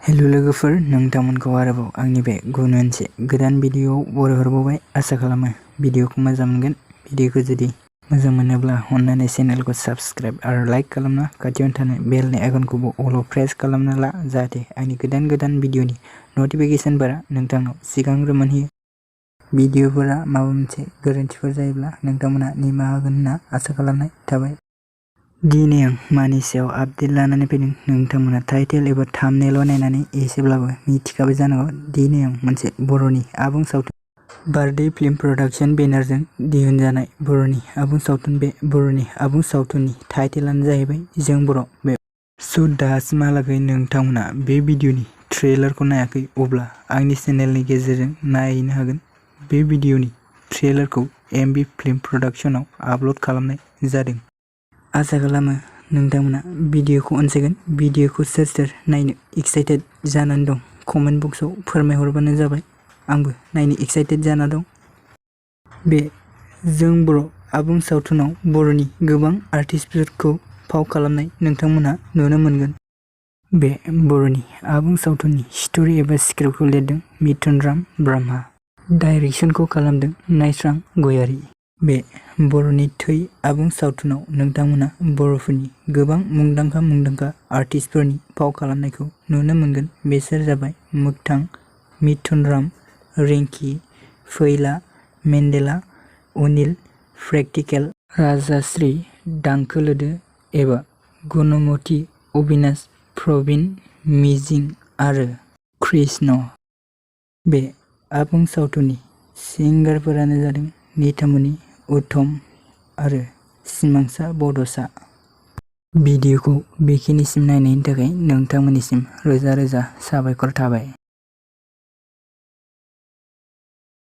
Hello लोगोफोर, नोंथांमोनखौ आरोबाव आंनि बे गुबुन मोनसे गोदान भिडिअ'आव बरायहरबावबाय। आसा खालामो भिडिअ'खौ मोजां मोनगोन। भिडिअ'खौ जुदि मोजां मोनोब्ला अन्नानै चेनेलखौ साबस्क्राइब आरो लाइक खालामना खाथियावनो थानाय बेलनि आइकनखौबो अलाव प्रेस खालामना ला, जाहाथे आंनि गोदान भिडिअ'नि नटिफिकेसनफोरा नोंथांनाव सिगांग्रो मोनहैयो। भिडिअ'फोरा माबा मोनसे गोरोन्थिफोर जायोब्ला नोंथांमोना निमाहा होगोन होनना आसा खालामनाय थाबाय। दिनै आं मानि सायाव आपडेट लानानै फैदों नोंथांमोना टाइटेल एबा थाम्बनेइल नायनानै एसेब्लाबो मिथिखाबाय जानांगौ। दिनै आं मोनसे बर'नि आबुं सावथुन बार्थडे फिल्म प्रडाक्शन बेनारजों दिहुनजानाय बर'नि आबुं सावथुन। बे बर'नि आबुं सावथुननि टाइटेलानो जाहैबाय जों बर'। बे दासिमहालागै नोंथांमोना बे भिडिअ'नि ट्रेलारखौ नायाखै अब्ला आंनि चेनेलनि गेजेरजों नायहैनो हागोन। बे भिडिअ'नि ट्रेलारखौ MB फिल्म प्रडाक्शनाव आपल'ड खालामनाय जादों। आसा खालामो नोंथांमोना भिडिअ'खौ अनसायगोन। भिडिअ'खौ सोर सोर नायनो एक्साइटेड जानानै दं कमेन्ट बक्सआव फोरमायहरबानो जाबाय। आंबो नायनो एक्साइटेड जाना दं। बे जों बर' आबुं सावथुनाव बर'नि गोबां आर्टिस्टफोरखौ फाव खालामनाय नोंथांमोनहा नुनो मोनगोन। बे बर'नि आबुं सावथुननि स्ट'रि एबा स्क्रिप्टखौ लिरदों मिथुनराम ब्रह्मा। डाइरेक्सनखौ खालामदों नायस्रां गयारी। बे बर'नि थै आबुं सावथुनाव नोंथांमोना बर'फोरनि गोबां मुंदांखा आर्टिस्टफोरनि फाव खालामनायखौ नुनो मोनगोन। बिसोर जाबाय मोक्तां, मिथुनराम, रिंकि, फैला, मेन्डेला, अनिल, प्रेक्टिकेल, राजाश्री, दांखोलोदो एबा गुणमती, अबिनाश, प्रबिन, मिजिं आरो कृष्ण। बे आबुं सावथुननि सिंगारफोरानो जादों निथामनि, उत्तम आरो सिमांसा बड'सा। भिडिअ'खौ बेखिनिसिम नायनायनि थाखाय नोंथांमोननिसिम रोजा रोजा साबायखर थाबाय।